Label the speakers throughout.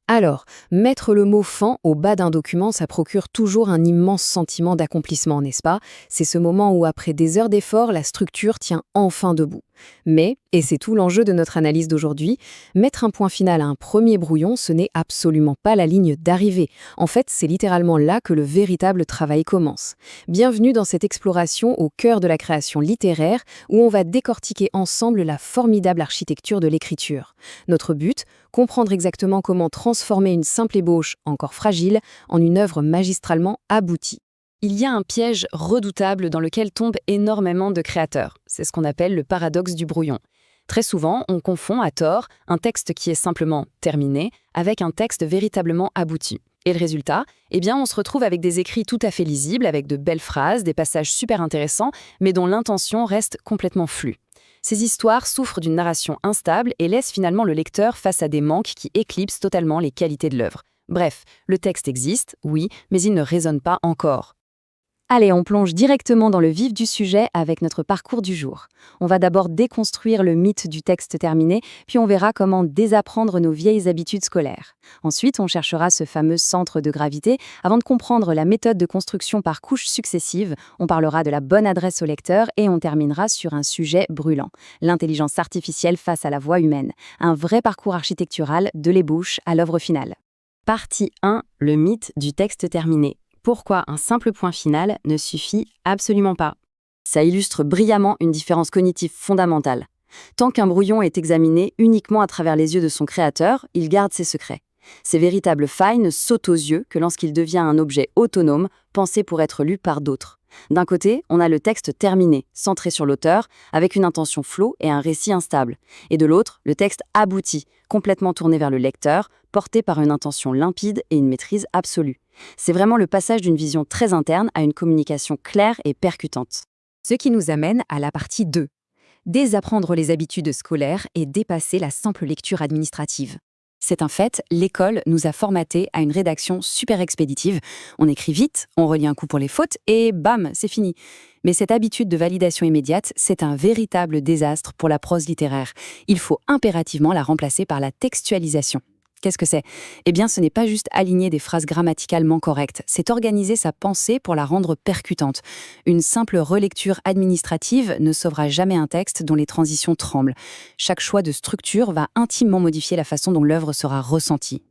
Speaker 1: Alors, mettre le mot «fan» au bas d'un document, ça procure toujours un immense sentiment d'accomplissement, n'est-ce pas? C'est ce moment où, après des heures d'effort, la structure tient enfin debout. Mais, et c'est tout l'enjeu de notre analyse d'aujourd'hui, mettre un point final à un premier brouillon, ce n'est absolument pas la ligne d'arrivée. En fait, c'est littéralement là que le véritable travail commence. Bienvenue dans cette exploration au cœur de la création littéraire, où on va décortiquer ensemble la formidable architecture de l'écriture. Notre but, comprendre exactement comment transformer une simple ébauche, encore fragile, en une œuvre magistralement aboutie. Il y a un piège redoutable dans lequel tombent énormément de créateurs. C'est ce qu'on appelle le paradoxe du brouillon. Très souvent, on confond à tort un texte qui est simplement terminé avec un texte véritablement abouti. Et le résultat, eh bien, on se retrouve avec des écrits tout à fait lisibles, avec de belles phrases, des passages super intéressants, mais dont l'intention reste complètement floue. Ces histoires souffrent d'une narration instable et laissent finalement le lecteur face à des manques qui éclipsent totalement les qualités de l'œuvre. Bref, le texte existe, oui, mais il ne résonne pas encore. Allez, on plonge directement dans le vif du sujet avec notre parcours du jour. On va d'abord déconstruire le mythe du texte terminé, puis on verra comment désapprendre nos vieilles habitudes scolaires. Ensuite, on cherchera ce fameux centre de gravité. Avant de comprendre la méthode de construction par couches successives, on parlera de la bonne adresse au lecteur et on terminera sur un sujet brûlant, l'intelligence artificielle face à la voix humaine. Un vrai parcours architectural de l'ébauche à l'œuvre finale. Partie 1, le mythe du texte terminé. Pourquoi un simple point final ne suffit absolument pas. Ça illustre brillamment une différence cognitive fondamentale. Tant qu'un brouillon est examiné uniquement à travers les yeux de son créateur, il garde ses secrets. Ces véritables failles ne sautent aux yeux que lorsqu'il devient un objet autonome, pensé pour être lu par d'autres. D'un côté, on a le texte terminé, centré sur l'auteur, avec une intention floue et un récit instable. Et de l'autre, le texte abouti, complètement tourné vers le lecteur, porté par une intention limpide et une maîtrise absolue. C'est vraiment le passage d'une vision très interne à une communication claire et percutante. Ce qui nous amène à la partie 2. Désapprendre les habitudes scolaires et dépasser la simple lecture administrative. C'est un fait, l'école nous a formatés à une rédaction super expéditive. On écrit vite, on relit un coup pour les fautes et bam, c'est fini. Mais cette habitude de validation immédiate, c'est un véritable désastre pour la prose littéraire. Il faut impérativement la remplacer par la textualisation. Qu'est-ce que c'est? Eh bien, ce n'est pas juste aligner des phrases grammaticalement correctes, c'est organiser sa pensée pour la rendre percutante. Une simple relecture administrative ne sauvera jamais un texte dont les transitions tremblent. Chaque choix de structure va intimement modifier la façon dont l'œuvre sera ressentie.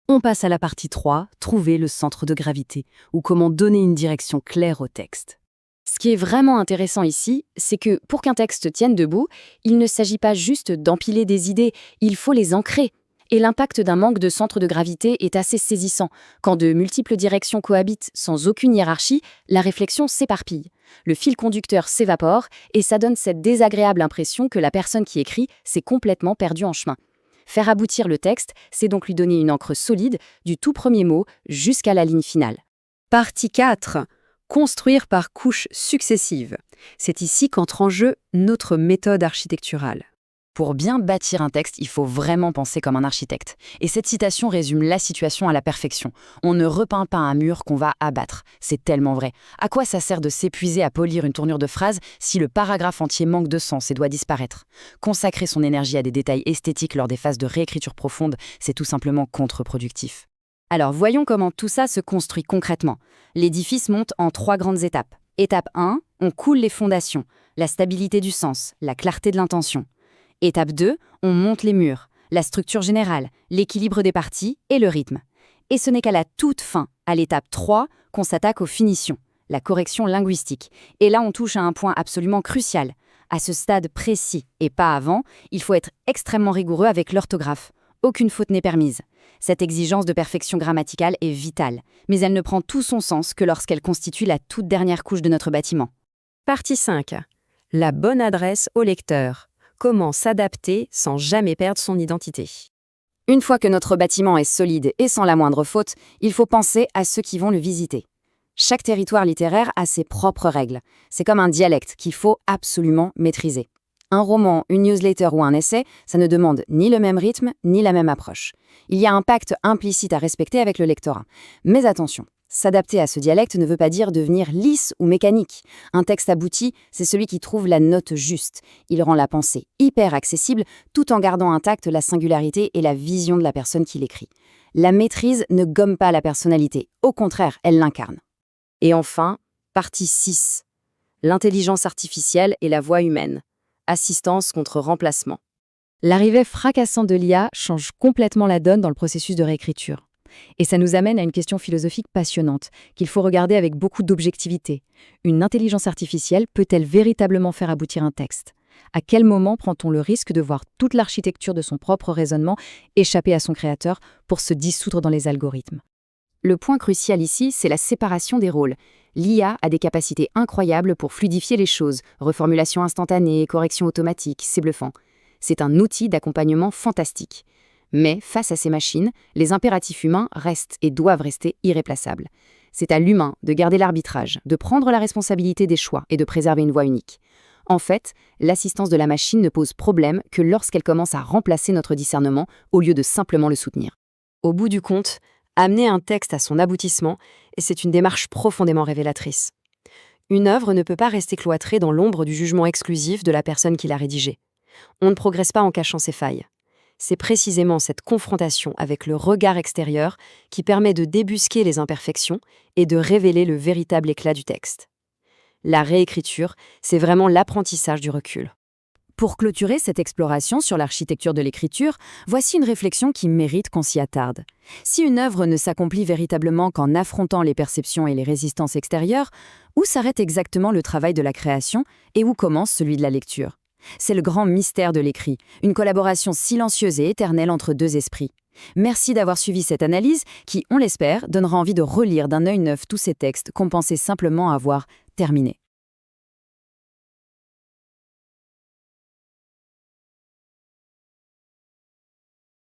Speaker 1: On passe à la partie 3, trouver le centre de gravité, ou comment donner une direction claire au texte. Ce qui est vraiment intéressant ici, c'est que pour qu'un texte tienne debout, il ne s'agit pas juste d'empiler des idées, il faut les ancrer. Et l'impact d'un manque de centre de gravité est assez saisissant. Quand de multiples directions cohabitent sans aucune hiérarchie, la réflexion s'éparpille. Le fil conducteur s'évapore et ça donne cette désagréable impression que la personne qui écrit s'est complètement perdue en chemin. Faire aboutir le texte, c'est donc lui donner une encre solide, du tout premier mot jusqu'à la ligne finale. Partie 4. Construire par couches successives. C'est ici qu'entre en jeu notre méthode architecturale. Pour bien bâtir un texte, il faut vraiment penser comme un architecte. Et cette citation résume la situation à la perfection. On ne repeint pas un mur qu'on va abattre. C'est tellement vrai. À quoi ça sert de s'épuiser à polir une tournure de phrase si le paragraphe entier manque de sens et doit disparaître? Consacrer son énergie à des détails esthétiques lors des phases de réécriture profonde, c'est tout simplement contre-productif. Alors voyons comment tout ça se construit concrètement. L'édifice monte en 3 grandes étapes. Étape 1, on coule les fondations, la stabilité du sens, la clarté de l'intention. Étape 2, on monte les murs, la structure générale, l'équilibre des parties et le rythme. Et ce n'est qu'à la toute fin, à l'étape 3, qu'on s'attaque aux finitions, la correction linguistique. Et là, on touche à un point absolument crucial. À ce stade précis, et pas avant, il faut être extrêmement rigoureux avec l'orthographe. Aucune faute n'est permise. Cette exigence de perfection grammaticale est vitale, mais elle ne prend tout son sens que lorsqu'elle constitue la toute dernière couche de notre bâtiment. Partie 5. La bonne adresse au lecteur. Comment s'adapter sans jamais perdre son identité. Une fois que notre bâtiment est solide et sans la moindre faute, il faut penser à ceux qui vont le visiter. Chaque territoire littéraire a ses propres règles. C'est comme un dialecte qu'il faut absolument maîtriser. Un roman, une newsletter ou un essai, ça ne demande ni le même rythme, ni la même approche. Il y a un pacte implicite à respecter avec le lectorat. Mais attention, s'adapter à ce dialecte ne veut pas dire devenir lisse ou mécanique. Un texte abouti, c'est celui qui trouve la note juste. Il rend la pensée hyper accessible tout en gardant intacte la singularité et la vision de la personne qui l'écrit.
Speaker 2: La maîtrise ne gomme pas la personnalité, au contraire, elle l'incarne.
Speaker 1: Et enfin, partie 6. L'intelligence artificielle et la voix humaine. Assistance contre remplacement. L'arrivée fracassante de l'IA change complètement la donne dans le processus de réécriture. Et ça nous amène à une question philosophique passionnante, qu'il faut regarder avec beaucoup d'objectivité. Une intelligence artificielle peut-elle véritablement faire aboutir un texte ? À quel moment prend-on le risque de voir toute l'architecture de son propre raisonnement échapper à son créateur pour se dissoudre dans les algorithmes ?
Speaker 2: Le point crucial ici, c'est la séparation des rôles. L'IA a des capacités incroyables pour fluidifier les choses, reformulation instantanée, correction automatique, c'est bluffant. C'est un outil d'accompagnement fantastique. Mais face à ces machines, les impératifs humains restent et doivent rester irréplaçables. C'est à l'humain de garder l'arbitrage, de prendre la responsabilité des choix et de préserver une voix unique. En fait, l'assistance de la machine ne pose problème que lorsqu'elle commence à remplacer notre discernement au lieu de simplement le soutenir.
Speaker 1: Au bout du compte, amener un texte à son aboutissement, et c'est une démarche profondément révélatrice. Une œuvre ne peut pas rester cloîtrée dans l'ombre du jugement exclusif de la personne qui l'a rédigée. On ne progresse pas en cachant ses failles. C'est précisément cette confrontation avec le regard extérieur qui permet de débusquer les imperfections et de révéler le véritable éclat du texte. La réécriture, c'est vraiment l'apprentissage du recul.
Speaker 2: Pour clôturer cette exploration sur l'architecture de l'écriture, voici une réflexion qui mérite qu'on s'y attarde. Si une œuvre ne s'accomplit véritablement qu'en affrontant les perceptions et les résistances extérieures, où s'arrête exactement le travail de la création et où commence celui de la lecture ? C'est le grand mystère de l'écrit, une collaboration silencieuse et éternelle entre deux esprits. Merci d'avoir suivi cette analyse qui, on l'espère, donnera envie de relire d'un œil neuf tous ces textes qu'on pensait simplement avoir terminés.